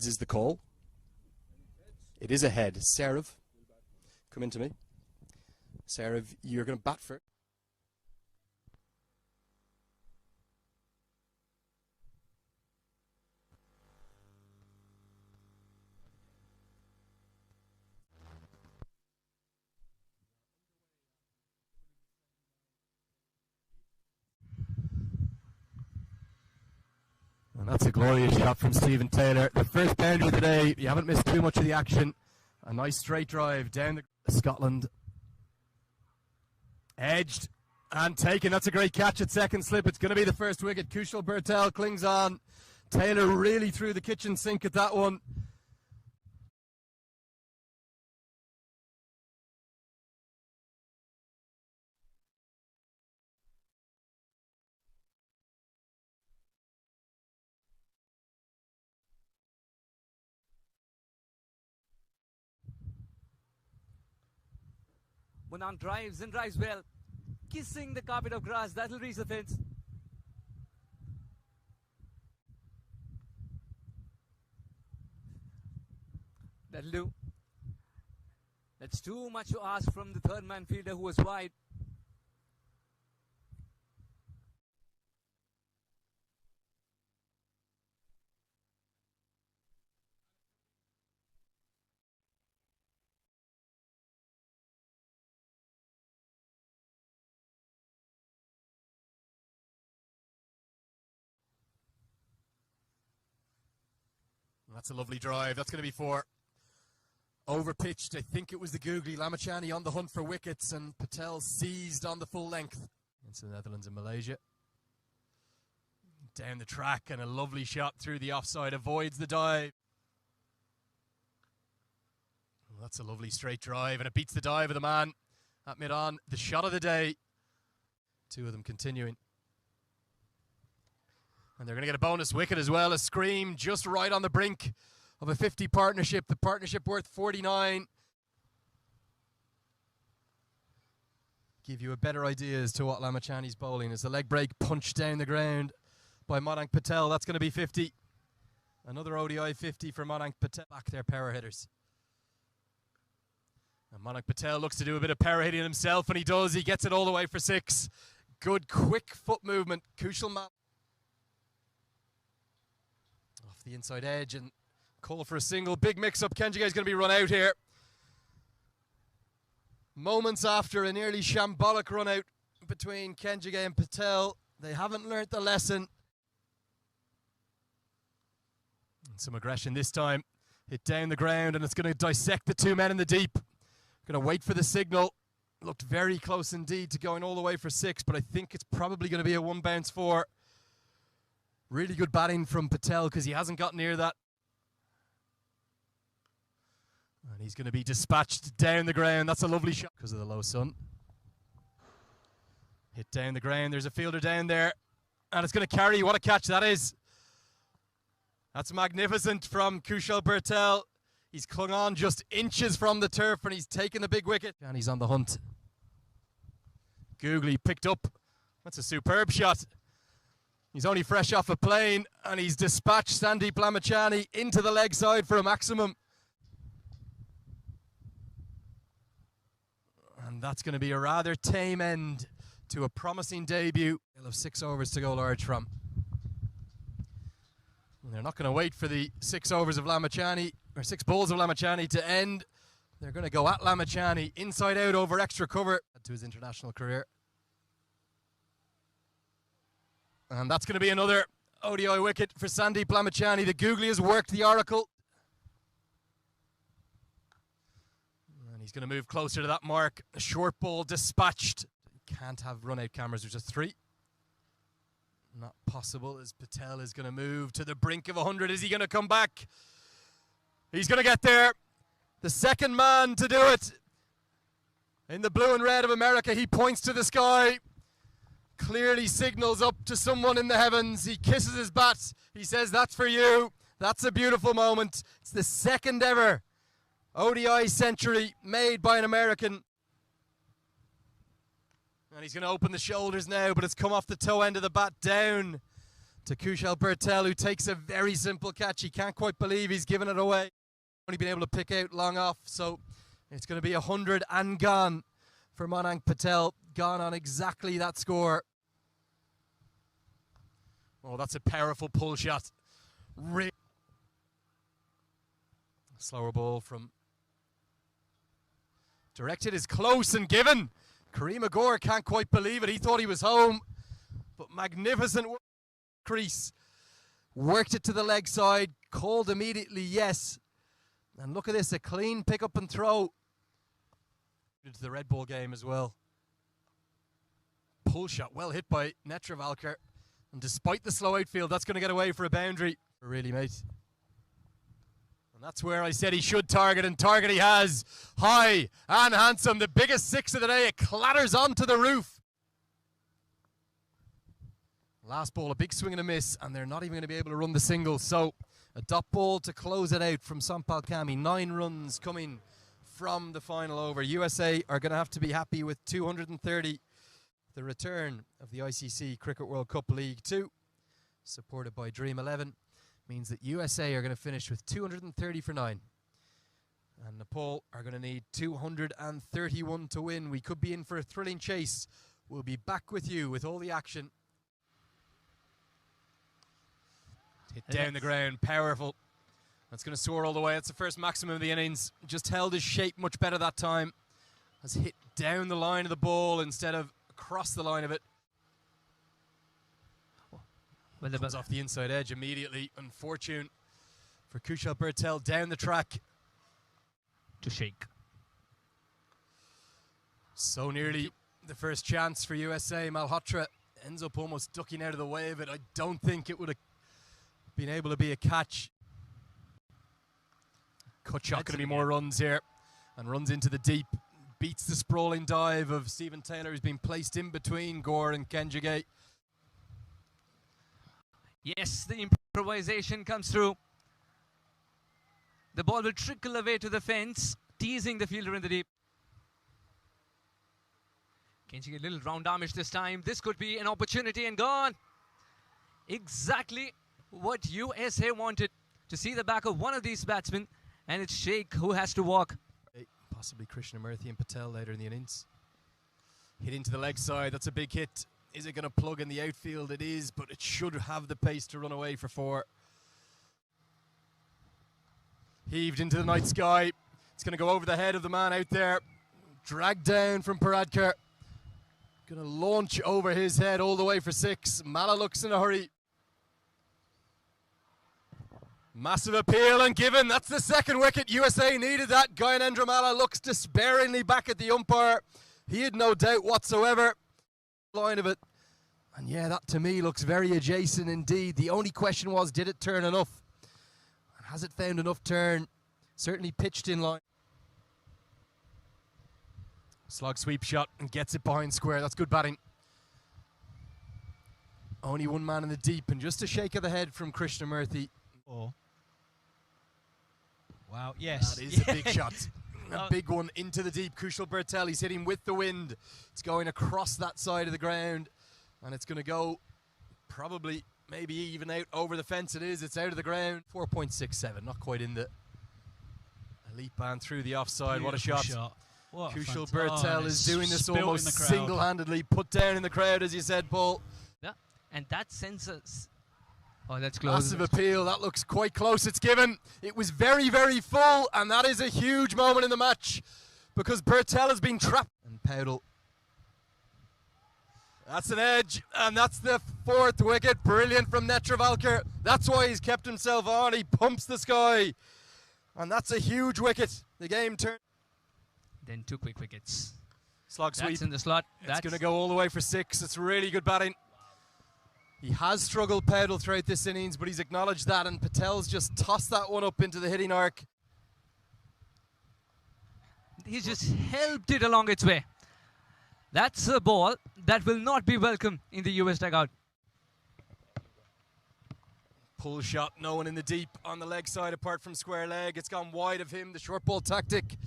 This is the call. It is a head. Sarav, come into me. Sarav, you're going to bat for it. And that's a glorious shot from Stephen Taylor. The first boundary of the day. You haven't missed too much of the action. A nice straight drive down the Scotland. Edged and taken. That's a great catch at second slip. It's going to be the first wicket. Kushal Bertel clings on. Taylor really threw the kitchen sink at that one. Monan drives and drives well. Kissing the carpet of grass, that'll reach the fence. That'll do. That's too much to ask from the third man fielder who was wide. That's a lovely drive. That's going to be four. Overpitched. I think it was the googly. Lamachani on the hunt for wickets, and Patel seized on the full length. Into the Netherlands and Malaysia. Down the track, and a lovely shot through the offside. Avoids the dive. Well, that's a lovely straight drive, and it beats the dive of the man at mid-on. The shot of the day. Two of them continuing. And they're going to get a bonus wicket as well. A scream just right on the brink of a 50 partnership. The partnership worth 49. Give you a better idea as to what Lamachani's bowling. It's a leg break punch down the ground by Madank Patel. That's going to be 50. Another ODI 50 for Madank Patel. Back their power hitters. And Madank Patel looks to do a bit of power hitting himself, and he does. He gets it all the way for 6. Good quick foot movement. Kushal off the inside edge and call for a single. Big mix-up. Kenjige is going to be run out here. Moments after a nearly shambolic run out between Kenjige and Patel. They haven't learnt the lesson. And some aggression this time. Hit down the ground, and it's going to dissect the two men in the deep. Going to wait for the signal. Looked very close indeed to going all the way for 6, but I think it's probably going to be a 1 bounce 4. Really good batting from Patel because he hasn't got near that. And he's going to be dispatched down the ground. That's a lovely shot because of the low sun. Hit down the ground. There's a fielder down there. And it's going to carry. What a catch that is. That's magnificent from Kushal Bertel. He's clung on just inches from the turf and he's taken the big wicket. And he's on the hunt. Googly picked up. That's a superb shot. He's only fresh off a plane, and he's dispatched Sandeep Lamachani into the leg side for a maximum. And that's going to be a rather tame end to a promising debut. They'll have 6 overs to go large from. And they're not going to wait for the 6 overs of Lamachani, or 6 balls of Lamachani to end. They're going to go at Lamachani, inside out over extra cover to his international career. And that's going to be another ODI wicket for Sandeep Lamachani. The googly has worked the oracle. And he's going to move closer to that mark. A short ball dispatched. Can't have run-out cameras, which is 3. Not possible as Patel is going to move to the brink of 100. Is he going to come back? He's going to get there. The second man to do it. In the blue and red of America, he points to the sky. Clearly signals up to someone in the heavens. He kisses his bat. He says, that's for you. That's a beautiful moment. It's the second ever ODI century made by an American. And he's going to open the shoulders now, but it's come off the toe end of the bat down to Kushal Bertel, who takes a very simple catch. He can't quite believe he's given it away. Only been able to pick out long off, so it's going to be 100 and gone for Manan Patel. Gone on exactly that score. Oh, that's a powerful pull shot. Slower ball from... Directed is close and given. Kareem Agor can't quite believe it. He thought he was home, but magnificent work. Crease. Worked it to the leg side, called immediately yes. And look at this, a clean pick up and throw. Into the Red Bull game as well. Pull shot, well hit by Netravalkar. And despite the slow outfield, that's going to get away for a boundary. Really, mate. And that's where I said he should target, and target he has. High and handsome, the biggest six of the day. It clatters onto the roof. Last ball, a big swing and a miss, and they're not even going to be able to run the single. So a dot ball to close it out from Sampal Kami. 9 runs coming from the final over. USA are going to have to be happy with 230. The return of the ICC Cricket World Cup League 2, supported by Dream 11, means that USA are going to finish with 230 for 9. And Nepal are going to need 231 to win. We could be in for a thrilling chase. We'll be back with you with all the action. Hit down the ground, powerful. That's going to soar all the way. That's the first maximum of the innings. Just held his shape much better that time. Has hit down the line of the ball instead of across the line of it. Well, comes off the inside edge immediately. Unfortunate for Kushal Bertel down the track. To shake. So nearly the first chance for USA. Malhotra ends up almost ducking out of the way of it. I don't think it would have been able to be a catch. Cut shot, going to be more runs here. And runs into the deep. Beats the sprawling dive of Stephen Taylor, who's been placed in between Gore and Kenjigay. Yes, the improvisation comes through. The ball will trickle away to the fence, teasing the fielder in the deep. Kenjigay a little round armish this time. This could be an opportunity, and gone. Exactly what USA wanted, to see the back of one of these batsmen, and it's Sheikh who has to walk. Possibly Krishnamurthy and Patel later in the innings. Hit into the leg side, that's a big hit. Is it going to plug in the outfield? It is, but it should have the pace to run away for 4. Heaved into the night sky. It's going to go over the head of the man out there. Dragged down from Paradkar. Going to launch over his head all the way for 6. Mala looks in a hurry. Massive appeal and given. That's the second wicket. USA needed that. Gyanendra Mala looks despairingly back at the umpire. He had no doubt whatsoever. Line of it. And yeah, that to me looks very adjacent indeed. The only question was, did it turn enough? And has it found enough turn? Certainly pitched in line. Slog sweep shot and gets it behind square. That's good batting. Only one man in the deep, and just a shake of the head from Krishnamurthy. Oh. Wow, yes. That is a big shot. A big one into the deep. Kushal Bertel, he's hitting with the wind. It's going across that side of the ground, and it's going to go probably maybe even out over the fence. It is. It's out of the ground. 4.67, not quite in the elite band through the offside. Beautiful What a shot. What Kushal a Bertel is doing this almost in the crowd. single-handedly. Put down in the crowd, as you said, Paul. Yeah, and that senses. Oh, that's close. Massive appeal. That looks quite close. It's given. It was very, very full, and that is a huge moment in the match because Bertel has been trapped. And Powdell. That's an edge, and that's the 4th wicket. Brilliant from Netravalkar. That's why he's kept himself on. He pumps the sky, and that's a huge wicket. The game turned. Then 2 quick wickets. Slog sweep. That's in the slot. It's going to go all the way for 6. It's really good batting. He has struggled, Powdell, throughout this innings, but he's acknowledged that, and Patel's just tossed that one up into the hitting arc. He's just helped it along its way. That's a ball that will not be welcome in the US dugout. Pull shot, no one in the deep on the leg side apart from square leg. It's gone wide of him. The short ball tactic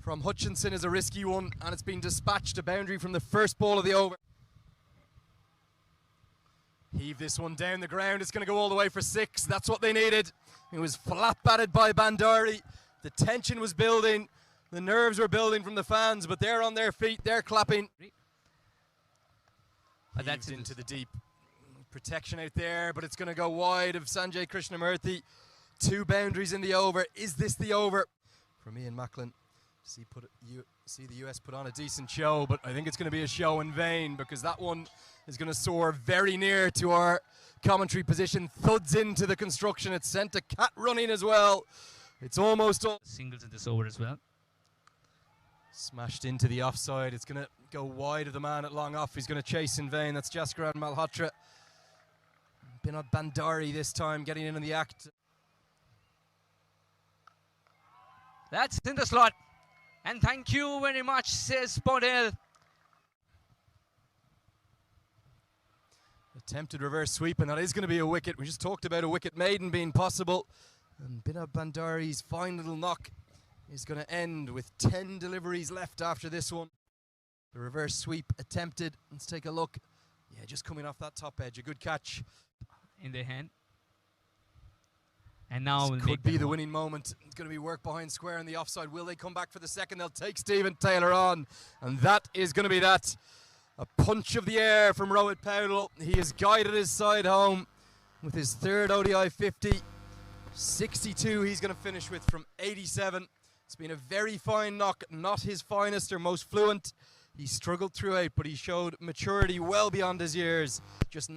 from Hutchinson is a risky one, and it's been dispatched. A boundary from the first ball of the over. Heave this one down the ground. It's going to go all the way for 6. That's what they needed. It was flat batted by Bandari. The tension was building. The nerves were building from the fans, but they're on their feet. They're clapping. That's into the deep. Protection out there, but it's going to go wide of Sanjay Krishnamurthy. 2 boundaries in the over. Is this the over? From Ian Macklin. See the US put on a decent show, but I think it's going to be a show in vain because that one is going to soar very near to our commentary position. Thuds into the construction. It's sent a cat running as well. It's almost all singles in this over as well. Smashed into the offside. It's going to go wide of the man at long off. He's going to chase in vain. That's Jaskaran Malhotra. Binod Bandari this time getting in on the act. That's in the slot. And thank you very much, says Podel. Attempted reverse sweep, and that is going to be a wicket. We just talked about a wicket maiden being possible. And Binod Bandari's fine little knock is going to end with 10 deliveries left after this one. The reverse sweep attempted. Let's take a look. Yeah, just coming off that top edge. A good catch. In their hand. And now this could be the winning moment. It's going to be work behind square in the offside. Will they come back for the second? They'll take Stephen Taylor on. And that is going to be that. A punch of the air from Rohit Paudel. He has guided his side home with his 3rd ODI 50. 62 he's going to finish with from 87. It's been a very fine knock. Not his finest or most fluent. He struggled throughout, but he showed maturity well beyond his years. Just